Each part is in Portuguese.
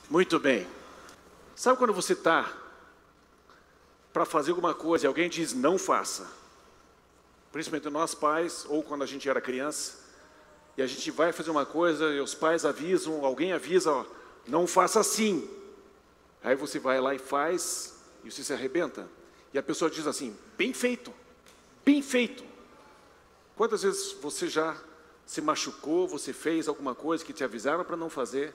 Muito bem. Sabe quando você está para fazer alguma coisa e alguém diz não faça? Principalmente nós pais, ou quando a gente era criança, e a gente vai fazer uma coisa e os pais avisam, alguém avisa, ó, não faça assim. Aí você vai lá e faz, e você se arrebenta. E a pessoa diz assim, bem feito, bem feito. Quantas vezes você já se machucou, você fez alguma coisa que te avisaram para não fazer,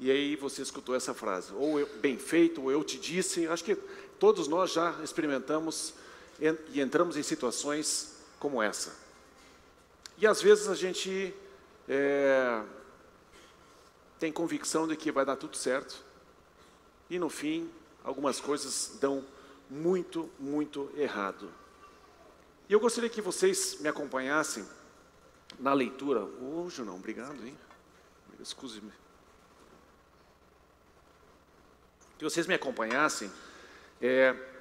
e aí você escutou essa frase, ou bem feito, ou eu te disse. Acho que todos nós já experimentamos e entramos em situações como essa. E às vezes a gente tem convicção de que vai dar tudo certo, e no fim, algumas coisas dão muito, muito errado. E eu gostaria que vocês me acompanhassem na leitura. Ô, Junão, obrigado, hein? Excuse-me. Que vocês me acompanhassem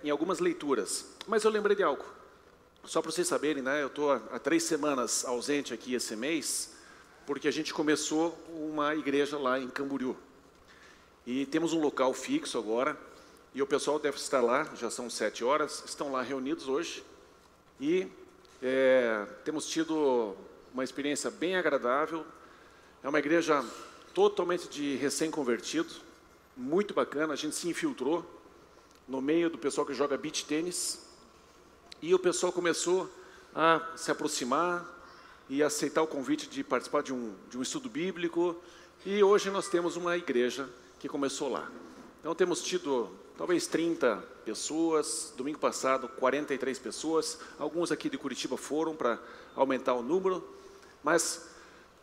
em algumas leituras. Mas eu lembrei de algo. Só para vocês saberem, né? Eu estou há 3 semanas ausente aqui esse mês, porque a gente começou uma igreja lá em Camboriú. E temos um local fixo agora, e o pessoal deve estar lá, já são 7 horas, estão lá reunidos hoje. E temos tido uma experiência bem agradável. É uma igreja totalmente de recém-convertido, muito bacana. A gente se infiltrou no meio do pessoal que joga beach tênis, e o pessoal começou a se aproximar e aceitar o convite de participar de um estudo bíblico, e hoje nós temos uma igreja que começou lá. Então temos tido talvez 30 pessoas, domingo passado 43 pessoas, alguns aqui de Curitiba foram para aumentar o número, mas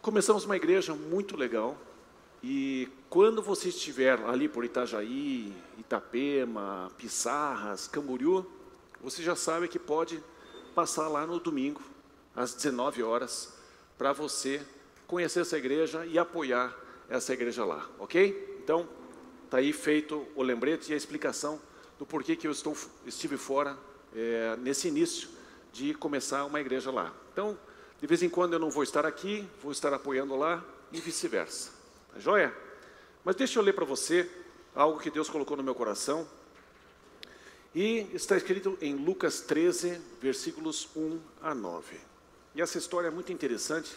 começamos uma igreja muito legal. E quando você estiver ali por Itajaí, Itapema, Pissarras, Camboriú, você já sabe que pode passar lá no domingo, às 19 horas, para você conhecer essa igreja e apoiar essa igreja lá, ok? Então, está aí feito o lembrete e a explicação do porquê que eu estive fora nesse início de começar uma igreja lá. Então, de vez em quando eu não vou estar aqui, vou estar apoiando lá e vice-versa. Tá joia? Mas deixa eu ler para você algo que Deus colocou no meu coração. E está escrito em Lucas 13, versículos 1 a 9. E essa história é muito interessante,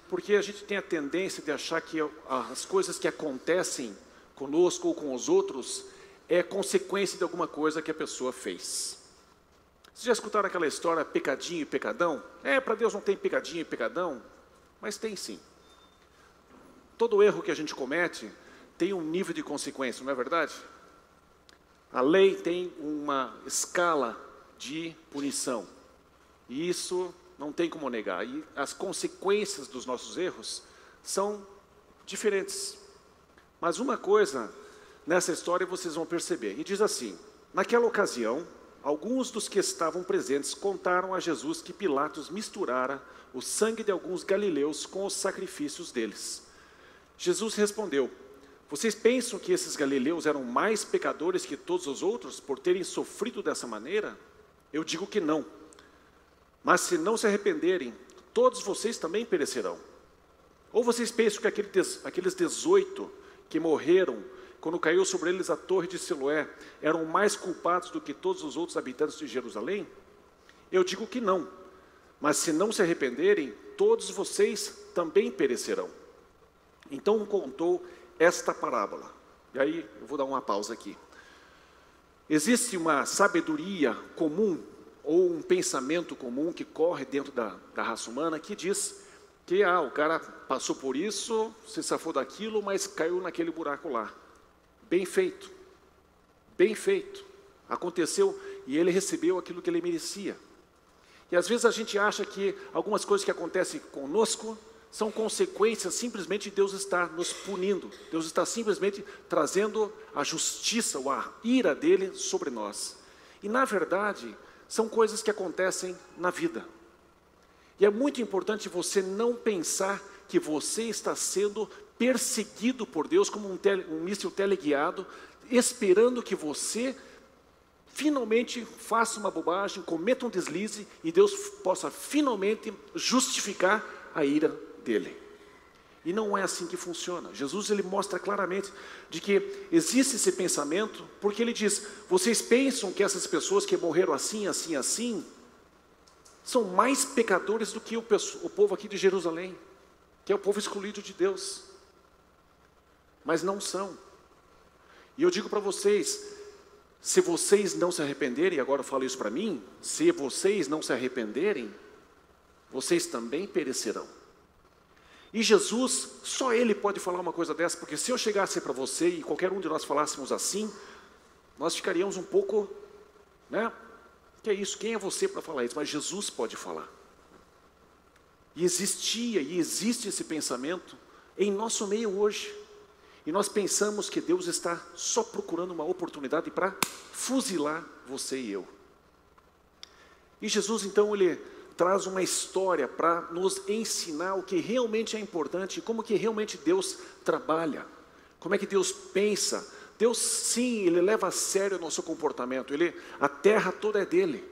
porque a gente tem a tendência de achar que as coisas que acontecem conosco ou com os outros é consequência de alguma coisa que a pessoa fez. Vocês já escutaram aquela história pecadinho e pecadão? Para Deus não tem pecadinho e pecadão, mas tem sim. Todo erro que a gente comete tem um nível de consequência, não é verdade? A lei tem uma escala de punição, e isso não tem como negar. E as consequências dos nossos erros são diferentes. Mas uma coisa nessa história vocês vão perceber, e diz assim: naquela ocasião, alguns dos que estavam presentes contaram a Jesus que Pilatos misturara o sangue de alguns galileus com os sacrifícios deles. Jesus respondeu: vocês pensam que esses galileus eram mais pecadores que todos os outros por terem sofrido dessa maneira? Eu digo que não. Mas se não se arrependerem, todos vocês também perecerão. Ou vocês pensam que aqueles 18 que morreram quando caiu sobre eles a torre de Siloé eram mais culpados do que todos os outros habitantes de Jerusalém? Eu digo que não. Mas se não se arrependerem, todos vocês também perecerão. Então contou esta parábola. E aí eu vou dar uma pausa aqui. Existe uma sabedoria comum ou um pensamento comum que corre dentro da raça humana que diz que o cara passou por isso, se safou daquilo, mas caiu naquele buraco lá. Bem feito. Bem feito. Aconteceu e ele recebeu aquilo que ele merecia. E às vezes a gente acha que algumas coisas que acontecem conosco são consequências simplesmente de Deus estar nos punindo. Deus está simplesmente trazendo a justiça ou a ira dele sobre nós. E na verdade, são coisas que acontecem na vida. E é muito importante você não pensar que você está sendo perseguido por Deus como um míssil teleguiado, esperando que você finalmente faça uma bobagem, cometa um deslize e Deus possa finalmente justificar a ira dele. E não é assim que funciona. Jesus, ele mostra claramente de que existe esse pensamento, porque ele diz, vocês pensam que essas pessoas que morreram assim, assim, assim, são mais pecadores do que o povo aqui de Jerusalém, que é o povo escolhido de Deus. Mas não são. E eu digo para vocês, se vocês não se arrependerem, agora eu falo isso para mim, se vocês não se arrependerem, vocês também perecerão. E Jesus, só Ele pode falar uma coisa dessa, porque se eu chegasse para você e qualquer um de nós falássemos assim, nós ficaríamos um pouco, né? Que é isso? Quem é você para falar isso? Mas Jesus pode falar. E existia e existe esse pensamento em nosso meio hoje. E nós pensamos que Deus está só procurando uma oportunidade para fuzilar você e eu. E Jesus, então, Ele traz uma história para nos ensinar o que realmente é importante, como que realmente Deus trabalha, como é que Deus pensa. Deus, sim, Ele leva a sério o nosso comportamento, a terra toda é dEle.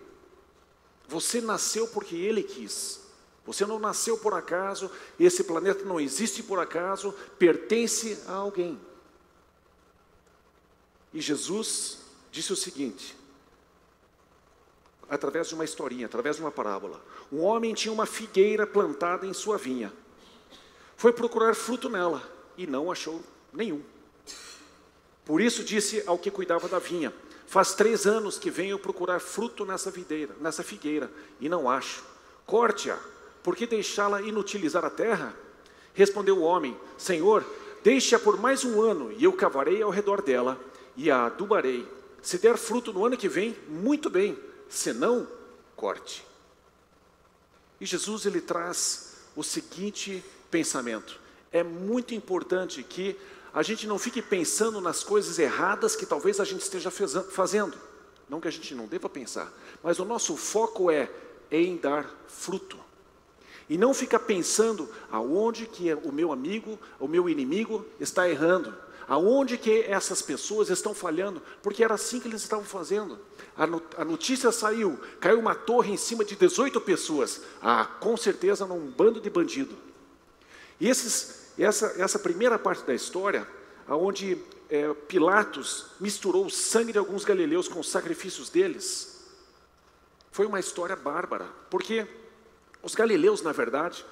Você nasceu porque Ele quis, você não nasceu por acaso, esse planeta não existe por acaso, pertence a alguém. E Jesus disse o seguinte, através de uma historinha, através de uma parábola. Um homem tinha uma figueira plantada em sua vinha. Foi procurar fruto nela e não achou nenhum. Por isso disse ao que cuidava da vinha, faz 3 anos que venho procurar fruto nessa figueira e não acho. Corte-a, por que deixá-la inutilizar a terra? Respondeu o homem, Senhor, deixe-a por mais 1 ano e eu cavarei ao redor dela e a adubarei. Se der fruto no ano que vem, muito bem. Se não, corte. E Jesus, ele traz o seguinte pensamento. É muito importante que a gente não fique pensando nas coisas erradas que talvez a gente esteja fazendo. Não que a gente não deva pensar, mas o nosso foco é em dar fruto. E não ficar pensando aonde que o meu amigo, o meu inimigo está errando. Aonde que essas pessoas estão falhando, porque era assim que eles estavam fazendo. A notícia saiu, caiu uma torre em cima de 18 pessoas. Com certeza num bando de bandido. E essa primeira parte da história, onde Pilatos misturou o sangue de alguns galileus com os sacrifícios deles, foi uma história bárbara, porque os galileus, na verdade,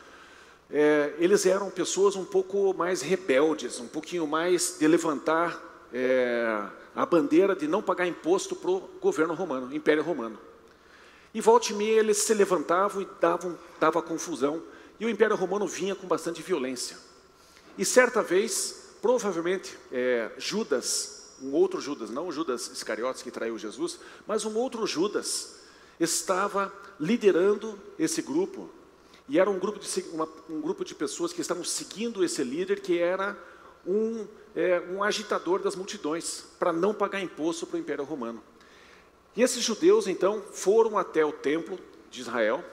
eles eram pessoas um pouco mais rebeldes, um pouquinho mais de levantar a bandeira de não pagar imposto para o governo romano, Império Romano. E volta e meia eles se levantavam e dava confusão, e o Império Romano vinha com bastante violência. E certa vez, provavelmente Judas, um outro Judas, não o Judas Iscariotes que traiu Jesus, mas um outro Judas estava liderando esse grupo. E era um grupo de pessoas que estavam seguindo esse líder, que era um agitador das multidões, para não pagar imposto para o Império Romano. E esses judeus, então, foram até o templo de Israel,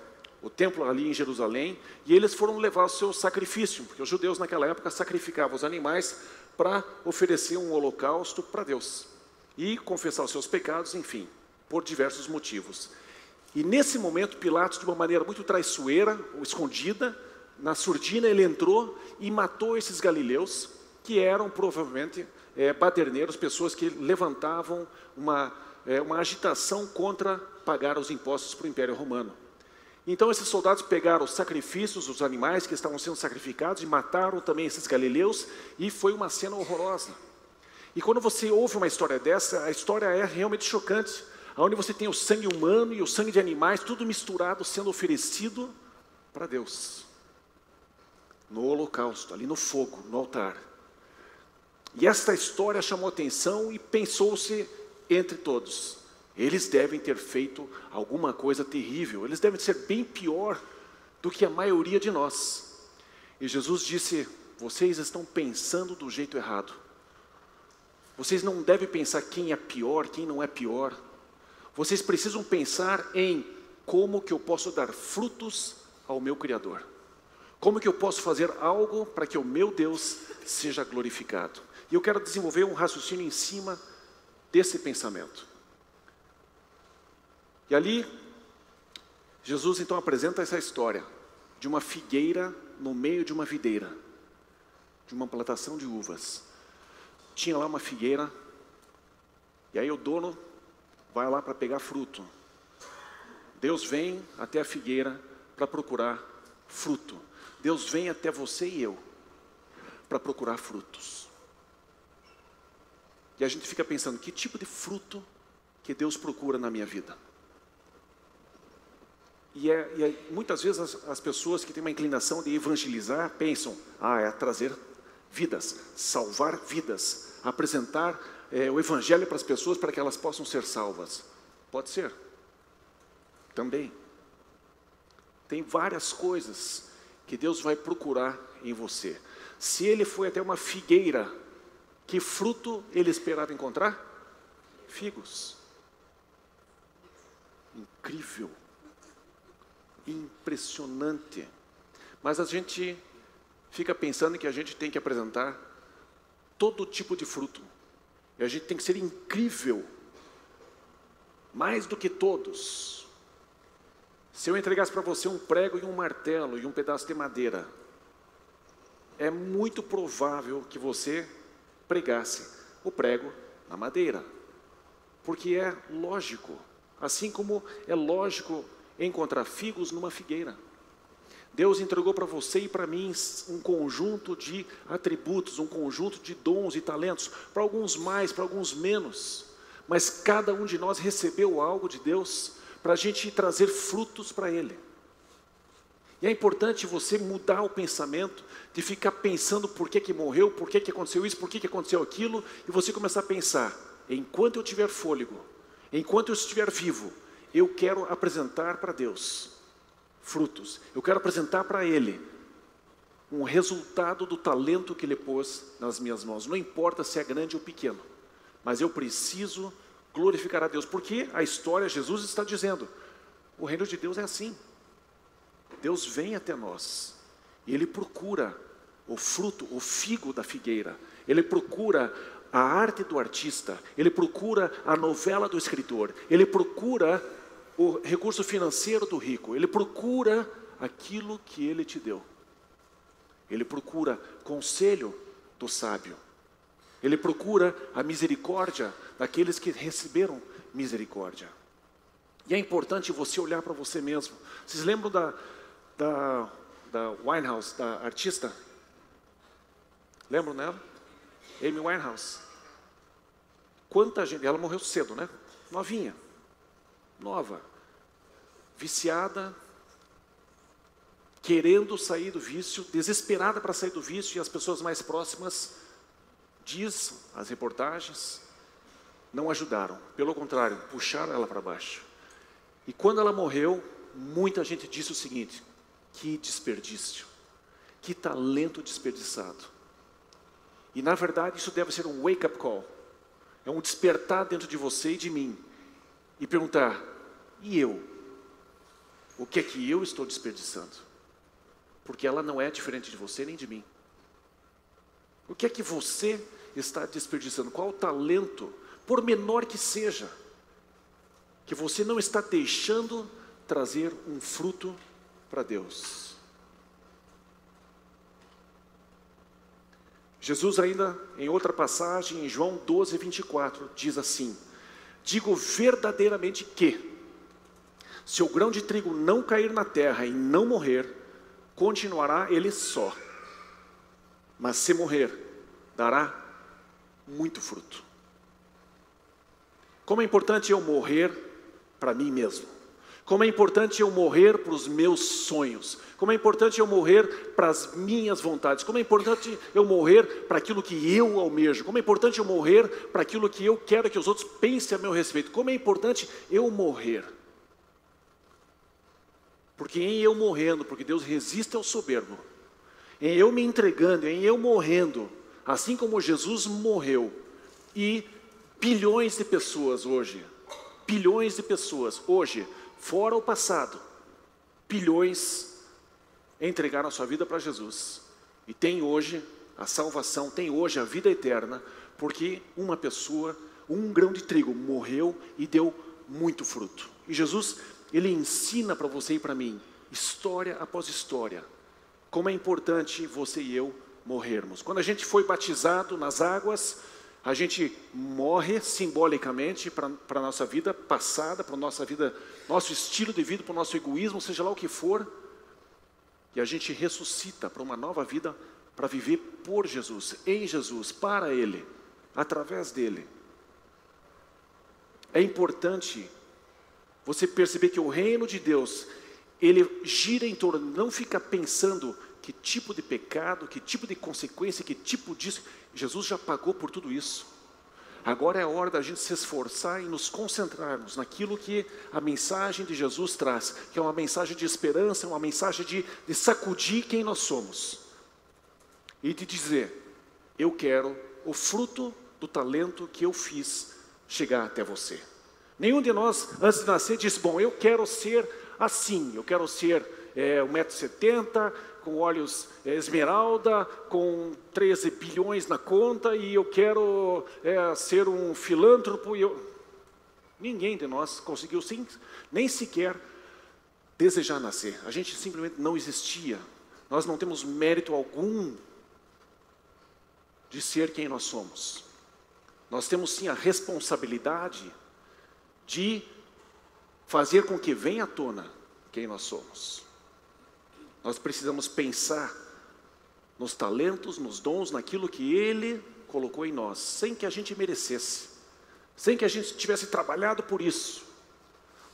o templo ali em Jerusalém, e eles foram levar o seu sacrifício, porque os judeus naquela época sacrificavam os animais para oferecer um holocausto para Deus, e confessar os seus pecados, enfim, por diversos motivos. E nesse momento, Pilatos, de uma maneira muito traiçoeira, ou escondida, na surdina, ele entrou e matou esses galileus, que eram provavelmente baderneiros, pessoas que levantavam uma agitação contra pagar os impostos para o Império Romano. Então esses soldados pegaram os sacrifícios, os animais que estavam sendo sacrificados, e mataram também esses galileus, e foi uma cena horrorosa. E quando você ouve uma história dessa, a história é realmente chocante, onde você tem o sangue humano e o sangue de animais, tudo misturado, sendo oferecido para Deus, no holocausto, ali no fogo, no altar. E esta história chamou atenção e pensou-se entre todos, eles devem ter feito alguma coisa terrível, eles devem ser bem pior do que a maioria de nós. E Jesus disse, vocês estão pensando do jeito errado. Vocês não devem pensar quem é pior, quem não é pior. Vocês precisam pensar em como que eu posso dar frutos ao meu Criador. Como que eu posso fazer algo para que o meu Deus seja glorificado. E eu quero desenvolver um raciocínio em cima desse pensamento. E ali, Jesus então apresenta essa história de uma figueira no meio de uma videira. de uma plantação de uvas. Tinha lá uma figueira, e aí o dono vai lá para pegar fruto. Deus vem até a figueira para procurar fruto. Deus vem até você e eu para procurar frutos. E a gente fica pensando, que tipo de fruto que Deus procura na minha vida? E muitas vezes as pessoas que têm uma inclinação de evangelizar pensam, é trazer vidas, salvar vidas, apresentar o evangelho para as pessoas para que elas possam ser salvas. Pode ser. Também. Tem várias coisas que Deus vai procurar em você. Se ele foi até uma figueira, que fruto ele esperava encontrar? Figos. Incrível. Impressionante. Mas a gente fica pensando que a gente tem que apresentar todo tipo de fruto. E a gente tem que ser incrível, mais do que todos. Se eu entregasse para você um prego e um martelo e um pedaço de madeira, é muito provável que você pregasse o prego na madeira, porque é lógico, assim como é lógico encontrar figos numa figueira. Deus entregou para você e para mim um conjunto de atributos, um conjunto de dons e talentos, para alguns mais, para alguns menos, mas cada um de nós recebeu algo de Deus para a gente trazer frutos para Ele. E é importante você mudar o pensamento, de ficar pensando por que morreu, por que aconteceu isso, por que aconteceu aquilo, e você começar a pensar, enquanto eu tiver fôlego, enquanto eu estiver vivo, eu quero apresentar para Deus frutos. Eu quero apresentar para Ele um resultado do talento que Ele pôs nas minhas mãos. Não importa se é grande ou pequeno, mas eu preciso glorificar a Deus, porque a história, Jesus está dizendo, o reino de Deus é assim. Deus vem até nós, e Ele procura o fruto, o figo da figueira. Ele procura a arte do artista, Ele procura a novela do escritor, Ele procura o recurso financeiro do rico, Ele procura aquilo que Ele te deu. Ele procura conselho do sábio. Ele procura a misericórdia daqueles que receberam misericórdia. E é importante você olhar para você mesmo. Vocês lembram da Winehouse, da artista? Lembram dela? Amy Winehouse. Quanta gente, ela morreu cedo, né? Novinha. Nova, viciada, querendo sair do vício, desesperada para sair do vício, e as pessoas mais próximas, diz as reportagens, não ajudaram, pelo contrário, puxaram ela para baixo. E quando ela morreu, muita gente disse o seguinte, que desperdício, que talento desperdiçado. E na verdade isso deve ser um wake-up call, é um despertar dentro de você e de mim, e perguntar, e eu? O que é que eu estou desperdiçando? Porque ela não é diferente de você nem de mim. O que é que você está desperdiçando? Qual o talento, por menor que seja, que você não está deixando trazer um fruto para Deus? Jesus ainda, em outra passagem, em João 12, 24, diz assim, digo verdadeiramente que, se o grão de trigo não cair na terra e não morrer, continuará ele só. Mas se morrer, dará muito fruto. Como é importante eu morrer para mim mesmo. Como é importante eu morrer para os meus sonhos. Como é importante eu morrer para as minhas vontades. Como é importante eu morrer para aquilo que eu almejo. Como é importante eu morrer para aquilo que eu quero que os outros pensem a meu respeito. Como é importante eu morrer. Porque em eu morrendo, porque Deus resiste ao soberbo, em eu me entregando, em eu morrendo, assim como Jesus morreu, e bilhões de pessoas hoje, fora o passado, bilhões entregaram a sua vida para Jesus, e tem hoje a salvação, tem hoje a vida eterna, porque uma pessoa, um grão de trigo morreu e deu muito fruto. E Jesus, Ele ensina para você e para mim, história após história, como é importante você e eu morrermos. Quando a gente foi batizado nas águas, a gente morre simbolicamente para a nossa vida passada, para a nossa vida, nosso estilo de vida, para o nosso egoísmo, seja lá o que for. E a gente ressuscita para uma nova vida, para viver por Jesus, em Jesus, para Ele, através dEle. É importante você perceber que o reino de Deus, ele gira em torno, não fica pensando que tipo de pecado, que tipo de consequência, que tipo disso. Jesus já pagou por tudo isso. Agora é a hora da gente se esforçar e nos concentrarmos naquilo que a mensagem de Jesus traz, que é uma mensagem de esperança, uma mensagem de sacudir quem nós somos. E de dizer, eu quero o fruto do talento que eu fiz chegar até você. Nenhum de nós, antes de nascer, disse, bom, eu quero ser assim, eu quero ser 1,70 m, com olhos esmeralda, com 13 bilhões na conta, e eu quero ser um filântropo. Ninguém de nós conseguiu nem sequer desejar nascer. A gente simplesmente não existia. Nós não temos mérito algum de ser quem nós somos. Nós temos sim a responsabilidade de fazer com que venha à tona quem nós somos. Nós precisamos pensar nos talentos, nos dons, naquilo que Ele colocou em nós, sem que a gente merecesse, sem que a gente tivesse trabalhado por isso.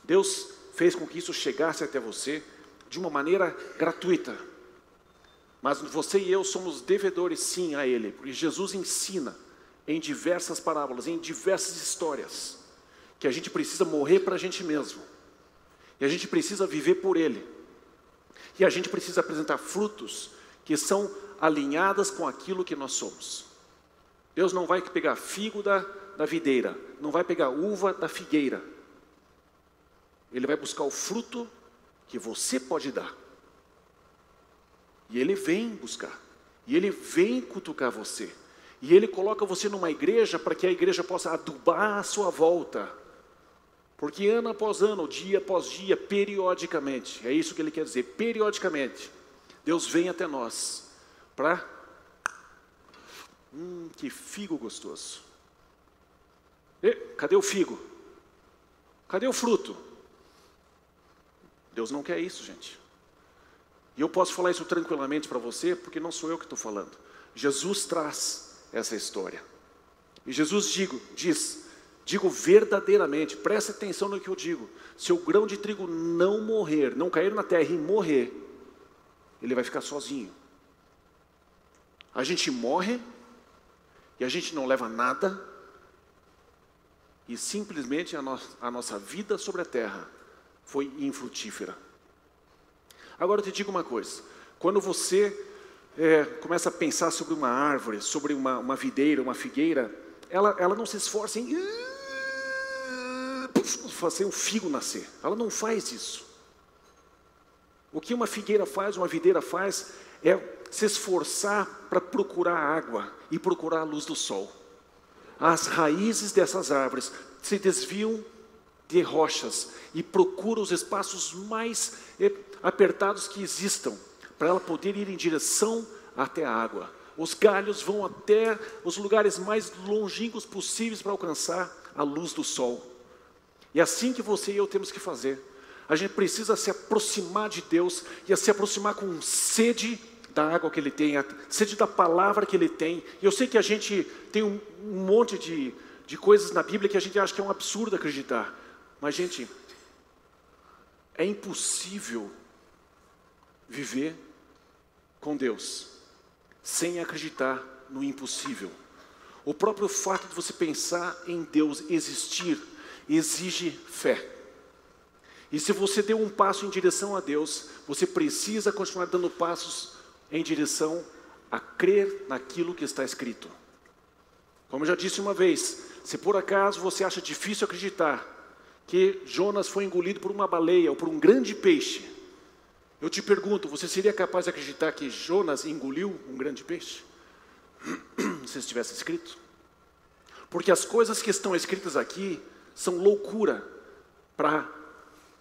Deus fez com que isso chegasse até você de uma maneira gratuita. Mas você e eu somos devedores sim a Ele, porque Jesus ensina em diversas parábolas, em diversas histórias, que a gente precisa morrer para a gente mesmo, e a gente precisa viver por Ele. E a gente precisa apresentar frutos que são alinhadas com aquilo que nós somos. Deus não vai pegar figo da videira, não vai pegar uva da figueira. Ele vai buscar o fruto que você pode dar. E Ele vem buscar. E Ele vem cutucar você. E Ele coloca você numa igreja para que a igreja possa adubar a sua volta. Porque ano após ano, dia após dia, periodicamente, é isso que Ele quer dizer, periodicamente, Deus vem até nós para... que figo gostoso. Cadê o figo? Cadê o fruto? Deus não quer isso, gente. E eu posso falar isso tranquilamente para você, porque não sou eu que estou falando. Jesus traz essa história. E Jesus digo verdadeiramente, presta atenção no que eu digo. Se o grão de trigo não morrer, não cair na terra e morrer, ele vai ficar sozinho. A gente morre, e a gente não leva nada, e simplesmente a nossa vida sobre a terra foi infrutífera. Agora eu te digo uma coisa, quando você começa a pensar sobre uma árvore, sobre uma videira, uma figueira, ela não se esforça em fazer um figo nascer. Ela não faz isso. O que uma figueira faz, uma videira faz, é se esforçar para procurar água e procurar a luz do sol. As raízes dessas árvores se desviam de rochas e procuram os espaços mais apertados que existam, para ela poder ir em direção até a água. Os galhos vão até os lugares mais longínquos possíveis para alcançar a luz do sol. E é assim que você e eu temos que fazer. A gente precisa se aproximar de Deus e se aproximar com sede da água que Ele tem, a sede da palavra que Ele tem. E eu sei que a gente tem um monte de coisas na Bíblia que a gente acha que é um absurdo acreditar. Mas, gente, é impossível viver com Deus sem acreditar no impossível. O próprio fato de você pensar em Deus existir exige fé. E se você deu um passo em direção a Deus, você precisa continuar dando passos em direção a crer naquilo que está escrito. Como eu já disse uma vez, se por acaso você acha difícil acreditar que Jonas foi engolido por uma baleia ou por um grande peixe, eu te pergunto, você seria capaz de acreditar que Jonas engoliu um grande peixe? Se estivesse escrito? Porque as coisas que estão escritas aqui são loucura para a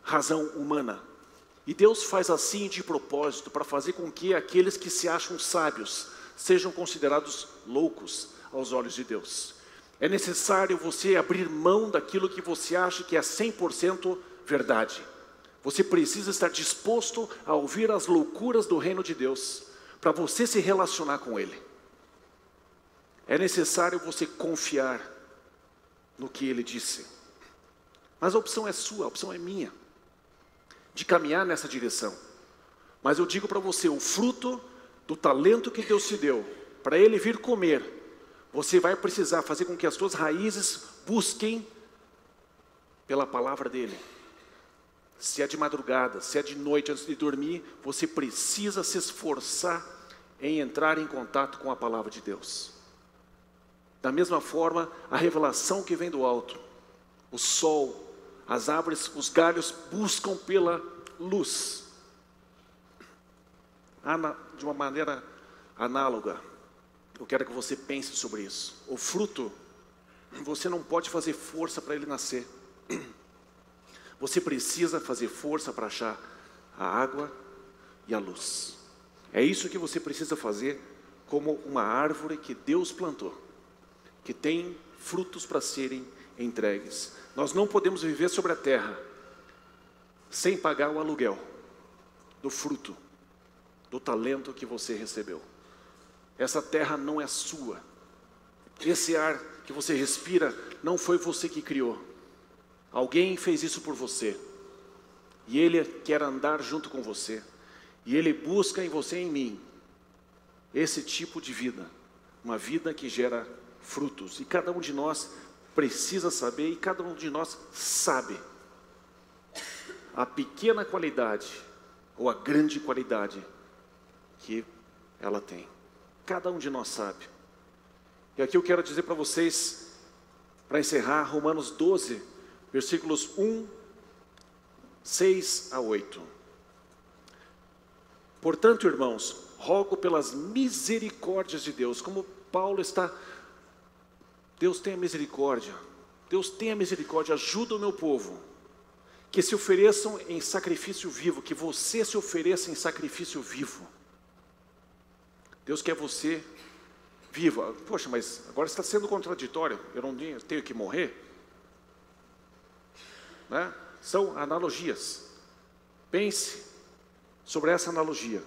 razão humana. E Deus faz assim de propósito, para fazer com que aqueles que se acham sábios sejam considerados loucos aos olhos de Deus. É necessário você abrir mão daquilo que você acha que é 100% verdade. Você precisa estar disposto a ouvir as loucuras do reino de Deus, para você se relacionar com Ele. É necessário você confiar no que Ele disse. Mas a opção é sua, a opção é minha, de caminhar nessa direção. Mas eu digo para você, o fruto do talento que Deus te deu, para Ele vir comer, você vai precisar fazer com que as suas raízes busquem pela palavra dEle. Se é de madrugada, se é de noite antes de dormir, você precisa se esforçar em entrar em contato com a palavra de Deus. Da mesma forma, a revelação que vem do alto, o sol, as árvores, os galhos buscam pela luz. De uma maneira análoga, eu quero que você pense sobre isso. O fruto, você não pode fazer força para ele nascer. Você precisa fazer força para achar a água e a luz. É isso que você precisa fazer como uma árvore que Deus plantou, que tem frutos para serem entregues. Nós não podemos viver sobre a terra sem pagar o aluguel do fruto, do talento que você recebeu. Essa terra não é sua. Esse ar que você respira não foi você que criou. Alguém fez isso por você. E Ele quer andar junto com você. E Ele busca em você e em mim esse tipo de vida. Uma vida que gera frutos. E cada um de nós precisa saber, e cada um de nós sabe a pequena qualidade ou a grande qualidade que ela tem. Cada um de nós sabe. E aqui eu quero dizer para vocês, para encerrar, Romanos 12, versículos 1, 6 a 8. Portanto, irmãos, rogo pelas misericórdias de Deus, como Paulo está, Deus tenha misericórdia, Deus tenha misericórdia, ajuda o meu povo, que se ofereçam em sacrifício vivo, que você se ofereça em sacrifício vivo. Deus quer você vivo. Poxa, mas agora está sendo contraditório, eu não tenho que morrer? Né? São analogias. Pense sobre essa analogia.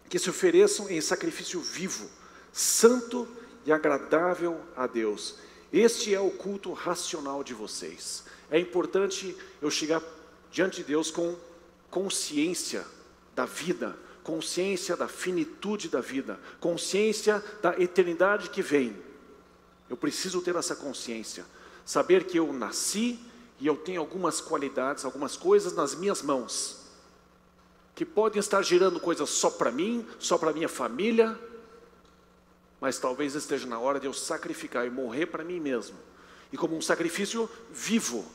Que se ofereçam em sacrifício vivo, santo e agradável a Deus. Este é o culto racional de vocês. É importante eu chegar diante de Deus com consciência da vida, consciência da finitude da vida, consciência da eternidade que vem. Eu preciso ter essa consciência, saber que eu nasci e eu tenho algumas qualidades, algumas coisas nas minhas mãos, que podem estar gerando coisas só para mim, só para minha família, mas talvez esteja na hora de eu sacrificar e morrer para mim mesmo, e como um sacrifício vivo,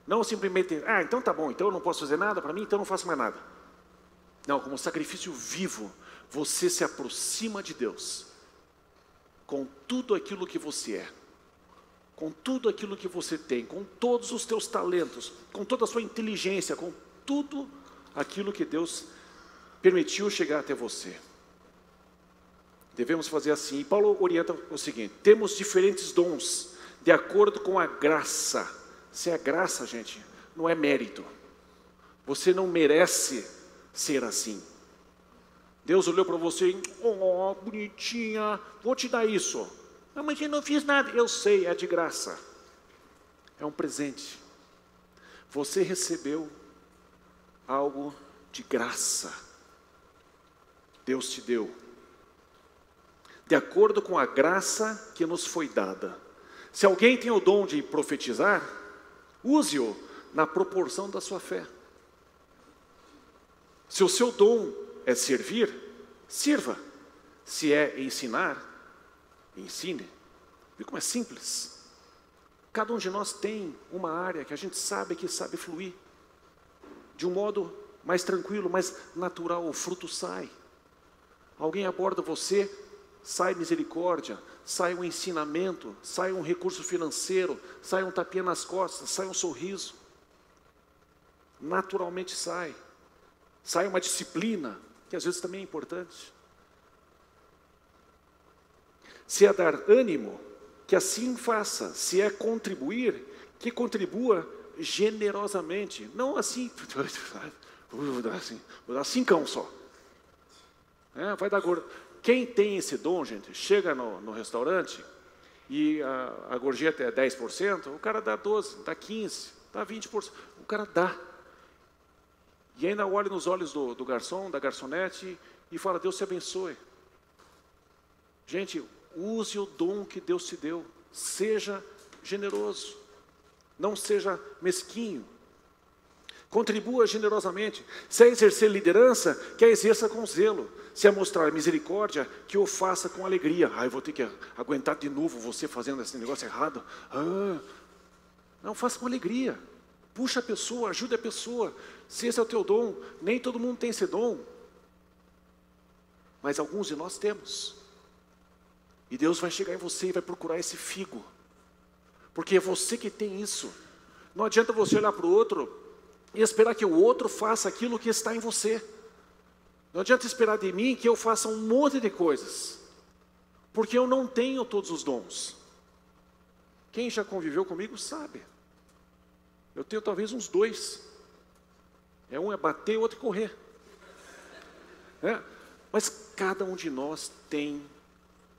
não simplesmente, então tá bom, então eu não posso fazer nada para mim, então eu não faço mais nada. Não, como um sacrifício vivo, você se aproxima de Deus, com tudo aquilo que você é, com tudo aquilo que você tem, com todos os teus talentos, com toda a sua inteligência, com tudo aquilo que Deus permitiu chegar até você. Devemos fazer assim. E Paulo orienta o seguinte: temos diferentes dons, de acordo com a graça. Se é graça, gente, não é mérito. Você não merece ser assim. Deus olhou para você e, bonitinha, vou te dar isso. Não, mas eu não fiz nada. Eu sei, é de graça. É um presente. Você recebeu algo de graça. Deus te deu. De acordo com a graça que nos foi dada. Se alguém tem o dom de profetizar, use-o na proporção da sua fé. Se o seu dom é servir, sirva. Se é ensinar, ensine. Viu como é simples? Cada um de nós tem uma área que a gente sabe que sabe fluir. De um modo mais tranquilo, mais natural, o fruto sai. Alguém aborda você, sai misericórdia, sai um ensinamento, sai um recurso financeiro, sai um tapinha nas costas, sai um sorriso. Naturalmente sai. Sai uma disciplina, que às vezes também é importante. Se é dar ânimo, que assim faça. Se é contribuir, que contribua generosamente. Não assim, vou dar 5 só. Vai dar gordo. Quem tem esse dom, gente, chega no restaurante e a gorjeta é 10%, o cara dá 12%, dá 15%, dá 20%. O cara dá. E ainda olha nos olhos do garçom, da garçonete e fala: Deus te abençoe. Gente, use o dom que Deus te deu. Seja generoso. Não seja mesquinho. Contribua generosamente. Se é exercer liderança, que a exerça com zelo. Se é mostrar misericórdia, que o faça com alegria. Eu vou ter que aguentar de novo você fazendo esse negócio errado. Não, faça com alegria. Puxa a pessoa, ajude a pessoa. Se esse é o teu dom, nem todo mundo tem esse dom. Mas alguns de nós temos. E Deus vai chegar em você e vai procurar esse figo. Porque é você que tem isso. Não adianta você olhar para o outro e esperar que o outro faça aquilo que está em você. Não adianta esperar de mim que eu faça um monte de coisas. Porque eu não tenho todos os dons. Quem já conviveu comigo sabe. Eu tenho talvez uns 2. Um é bater e o outro é correr. Mas cada um de nós tem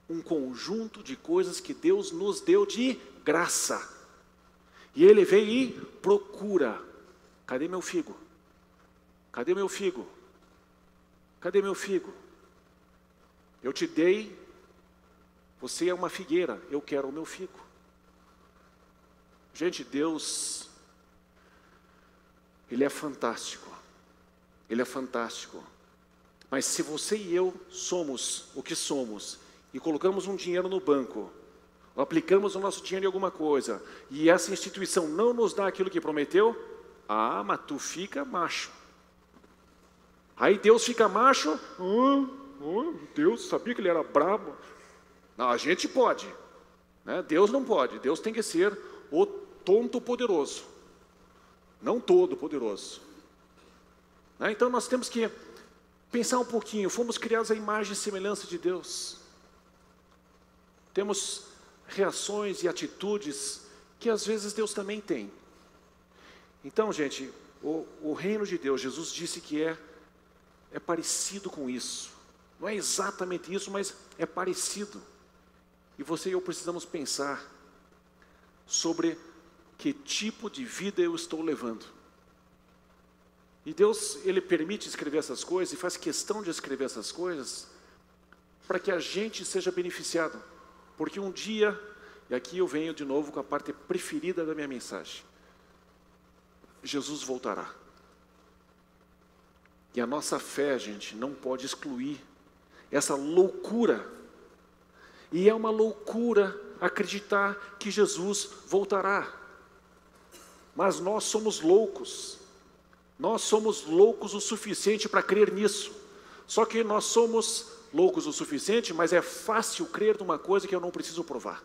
um conjunto de coisas que Deus nos deu de graça. E Ele veio e procura. Cadê meu figo? Cadê meu figo? Cadê meu figo? Eu te dei, você é uma figueira, eu quero o meu figo. Gente, Deus, Ele é fantástico. Ele é fantástico. Mas se você e eu somos o que somos, e colocamos um dinheiro no banco, ou aplicamos o nosso dinheiro em alguma coisa, e essa instituição não nos dá aquilo que prometeu, mas tu fica macho. Aí Deus fica macho, Deus sabia que Ele era brabo. Não, a gente pode, Deus não pode. Deus tem que ser o tonto poderoso, não todo poderoso. Então nós temos que pensar um pouquinho. Fomos criados à imagem e semelhança de Deus. Temos reações e atitudes que às vezes Deus também tem. Então, gente, o reino de Deus, Jesus disse que é parecido com isso. Não é exatamente isso, mas é parecido. E você e eu precisamos pensar sobre que tipo de vida eu estou levando. E Deus, Ele permite escrever essas coisas e faz questão de escrever essas coisas para que a gente seja beneficiado. Porque um dia, e aqui eu venho de novo com a parte preferida da minha mensagem, Jesus voltará. E a nossa fé, gente, não pode excluir essa loucura. E é uma loucura acreditar que Jesus voltará. Mas nós somos loucos. Nós somos loucos o suficiente para crer nisso. Só que nós somos loucos o suficiente, mas é fácil crer numa coisa que eu não preciso provar.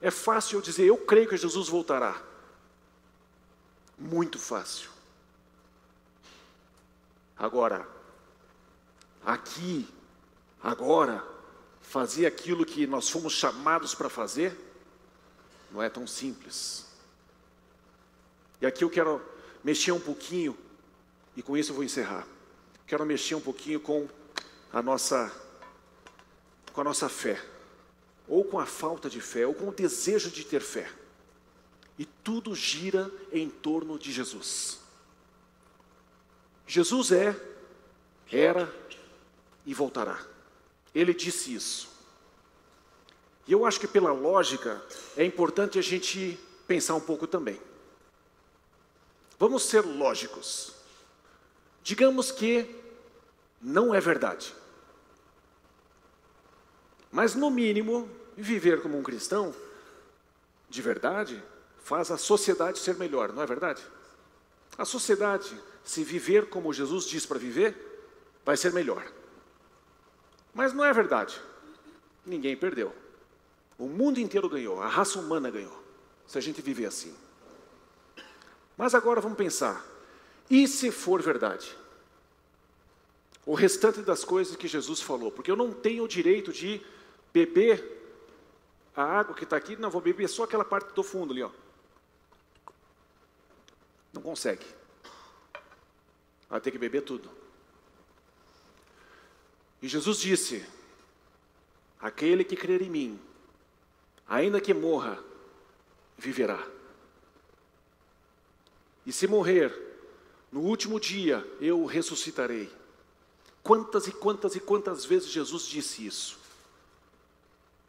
É fácil eu dizer, eu creio que Jesus voltará. Muito fácil. Agora, aqui, agora, fazer aquilo que nós fomos chamados para fazer, não é tão simples. E aqui eu quero mexer um pouquinho, e com isso eu vou encerrar. Quero mexer um pouquinho com a nossa fé, ou com a falta de fé, ou com o desejo de ter fé. E tudo gira em torno de Jesus. Jesus era e voltará. Ele disse isso. E eu acho que pela lógica é importante a gente pensar um pouco também. Vamos ser lógicos. Digamos que não é verdade. Mas no mínimo, viver como um cristão de verdade faz a sociedade ser melhor, não é verdade? A sociedade, se viver como Jesus diz para viver, vai ser melhor. Mas não é verdade. Ninguém perdeu. O mundo inteiro ganhou, a raça humana ganhou, se a gente viver assim. Mas agora vamos pensar, e se for verdade? O restante das coisas que Jesus falou, porque eu não tenho o direito de beber a água que está aqui, não, vou beber só aquela parte do fundo ali, ó. Não consegue. Vai ter que beber tudo. E Jesus disse: aquele que crer em mim, ainda que morra, viverá. E se morrer, no último dia eu o ressuscitarei. Quantas e quantas e quantas vezes Jesus disse isso?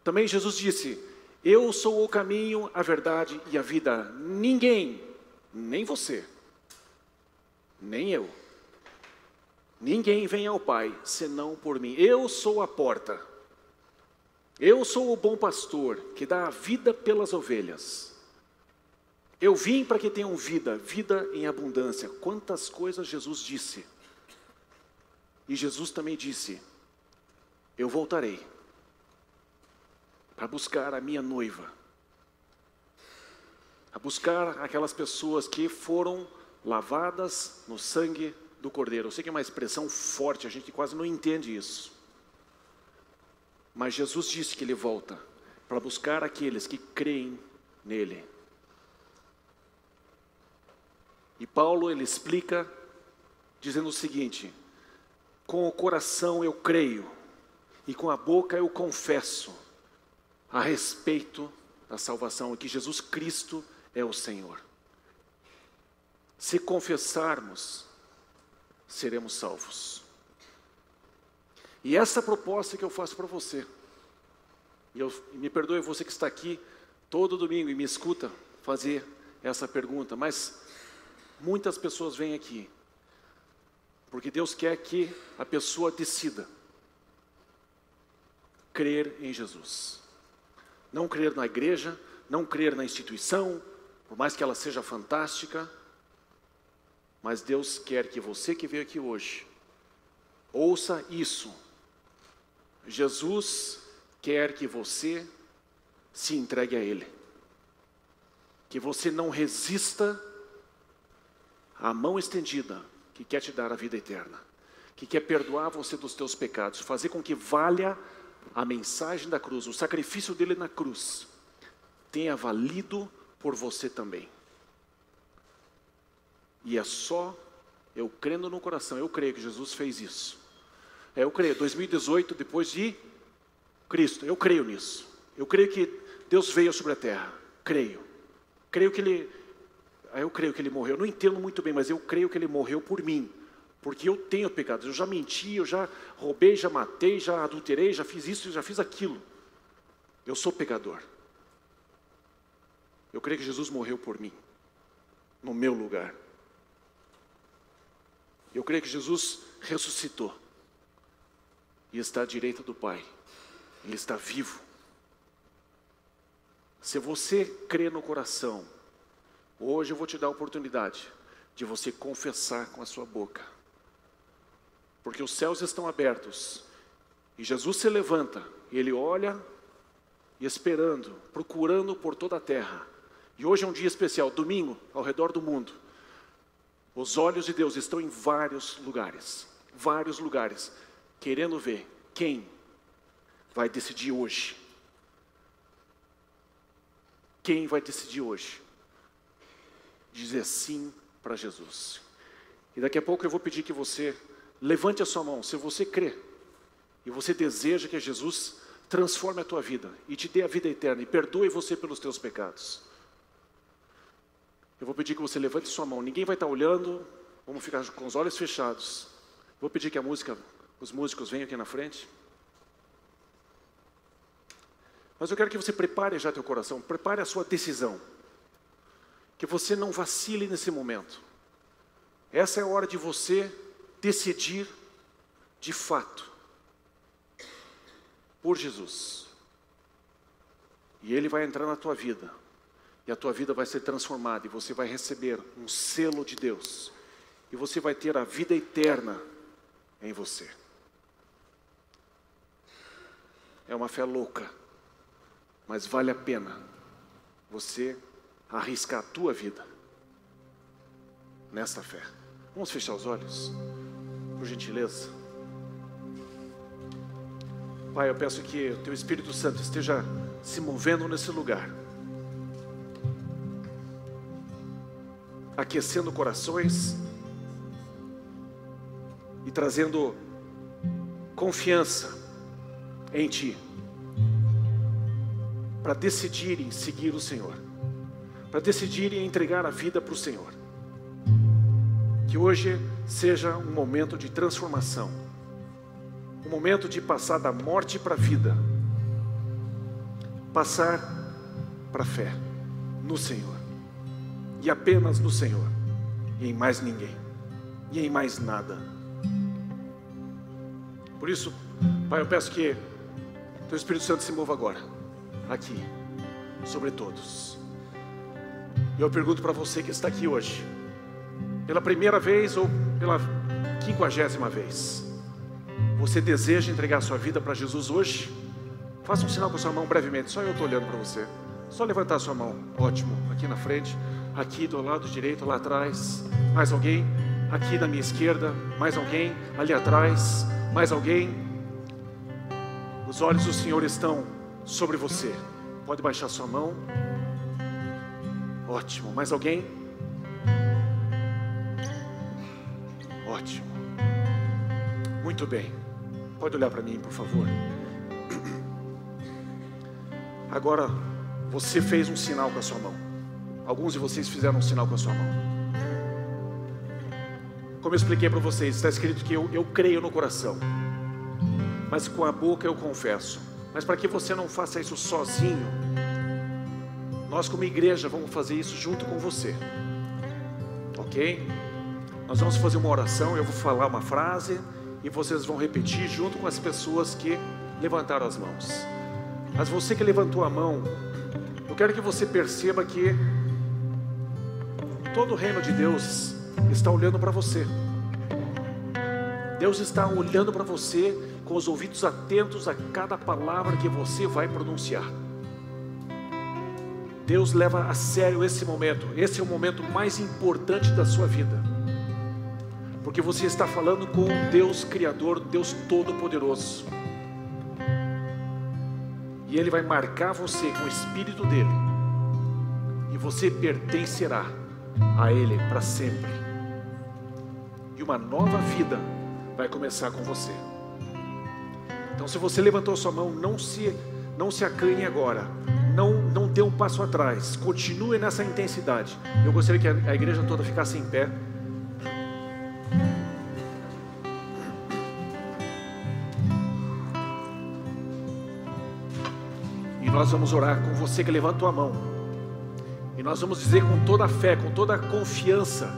Também Jesus disse: eu sou o caminho, a verdade e a vida. Ninguém, nem você, nem eu, ninguém vem ao Pai senão por mim. Eu sou a porta. Eu sou o bom pastor que dá a vida pelas ovelhas. Eu vim para que tenham vida, vida em abundância. Quantas coisas Jesus disse. E Jesus também disse: eu voltarei para buscar a minha noiva, a buscar aquelas pessoas que foram lavadas no sangue do Cordeiro. Eu sei que é uma expressão forte, a gente quase não entende isso. Mas Jesus disse que Ele volta para buscar aqueles que creem nele. E Paulo, ele explica dizendo o seguinte: com o coração eu creio e com a boca eu confesso a respeito da salvação, e que Jesus Cristo é o Senhor. Se confessarmos, seremos salvos. E essa proposta que eu faço para você, e me perdoe você que está aqui todo domingo e me escuta fazer essa pergunta, mas muitas pessoas vêm aqui porque Deus quer que a pessoa decida crer em Jesus. Não crer na igreja, não crer na instituição, por mais que ela seja fantástica, mas Deus quer que você que veio aqui hoje ouça isso. Jesus quer que você se entregue a Ele, que você não resista à mão estendida que quer te dar a vida eterna, que quer perdoar você dos teus pecados, fazer com que valha a mensagem da cruz, o sacrifício dele na cruz, tenha valido por você também. E é só eu crendo no coração, eu creio que Jesus fez isso. Eu creio, 2018, depois de Cristo, eu creio nisso. Eu creio que Deus veio sobre a terra, creio. Eu creio que Ele morreu, eu não entendo muito bem, mas eu creio que Ele morreu por mim. Porque eu tenho pecados, eu já menti, eu já roubei, já matei, já adulterei, já fiz isso, já fiz aquilo. Eu sou pecador. Eu creio que Jesus morreu por mim, no meu lugar. Eu creio que Jesus ressuscitou e está à direita do Pai. Ele está vivo. Se você crê no coração, hoje eu vou te dar a oportunidade de você confessar com a sua boca. Porque os céus estão abertos e Jesus se levanta e Ele olha e esperando, procurando por toda a terra. E hoje é um dia especial, domingo, ao redor do mundo. Os olhos de Deus estão em vários lugares, querendo ver quem vai decidir hoje. Quem vai decidir hoje dizer sim para Jesus. E daqui a pouco eu vou pedir que você levante a sua mão, se você crê e você deseja que Jesus transforme a tua vida e te dê a vida eterna e perdoe você pelos teus pecados. Eu vou pedir que você levante sua mão, ninguém vai estar olhando, vamos ficar com os olhos fechados. Vou pedir que os músicos venham aqui na frente. Mas eu quero que você prepare já teu coração, prepare a sua decisão. Que você não vacile nesse momento. Essa é a hora de você decidir de fato por Jesus. E Ele vai entrar na tua vida. E a tua vida vai ser transformada. E você vai receber um selo de Deus. E você vai ter a vida eterna em você. É uma fé louca. Mas vale a pena você arriscar a tua vida nessa fé. Vamos fechar os olhos, por gentileza. Pai, Pai, eu peço que o Teu Espírito Santo esteja se movendo nesse lugar, aquecendo corações e trazendo confiança em Ti, para decidirem seguir o Senhor, para decidirem entregar a vida para o Senhor. Que hoje seja um momento de transformação, um momento de passar da morte para a vida, passar para a fé no Senhor, e apenas no Senhor, e em mais ninguém, e em mais nada. Por isso, Pai, eu peço que Teu Espírito Santo se mova agora, aqui, sobre todos. E eu pergunto para você que está aqui hoje, pela primeira vez ou pela 50ª vez, você deseja entregar a sua vida para Jesus hoje? Faça um sinal com a sua mão brevemente, só eu estou olhando para você. Só levantar a sua mão, ótimo, aqui na frente, aqui do lado direito, lá atrás. Mais alguém? Aqui na minha esquerda, mais alguém? Ali atrás, mais alguém? Os olhos do Senhor estão sobre você. Pode baixar sua mão. Ótimo, mais alguém? Ótimo. Muito bem. Pode olhar para mim, por favor. Agora, você fez um sinal com a sua mão. Alguns de vocês fizeram um sinal com a sua mão. Como eu expliquei para vocês, está escrito que eu creio no coração, mas com a boca eu confesso. Mas para que você não faça isso sozinho, nós como igreja vamos fazer isso junto com você. Ok? Nós vamos fazer uma oração, eu vou falar uma frase e vocês vão repetir junto com as pessoas que levantaram as mãos. Mas você que levantou a mão, eu quero que você perceba que todo o reino de Deus está olhando para você. Deus está olhando para você com os ouvidos atentos a cada palavra que você vai pronunciar. Deus leva a sério esse momento. Esse é o momento mais importante da sua vida, porque você está falando com um Deus Criador, Deus Todo-Poderoso, e Ele vai marcar você com o Espírito dEle, e você pertencerá a Ele para sempre, e uma nova vida vai começar com você. Então, se você levantou sua mão, não se acanhe agora, não dê um passo atrás, continue nessa intensidade. Eu gostaria que a igreja toda ficasse em pé. E nós vamos orar com você que levantou a mão, e nós vamos dizer com toda a fé, com toda a confiança,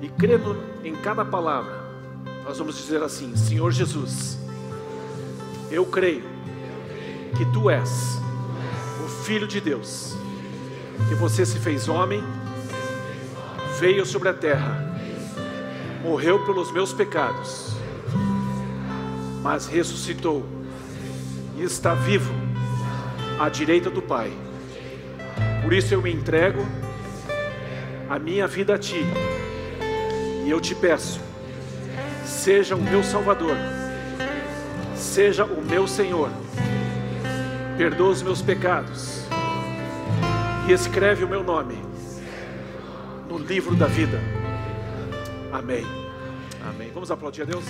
e crendo em cada palavra, nós vamos dizer assim: Senhor Jesus, eu creio que Tu és o Filho de Deus, que Você se fez homem, veio sobre a terra, morreu pelos meus pecados, mas ressuscitou e está vivo à direita do Pai. Por isso eu me entrego a minha vida a Ti, e eu te peço, seja o meu Salvador, seja o meu Senhor, perdoa os meus pecados e escreve o meu nome no livro da vida. Amém. Amém. Vamos aplaudir a Deus.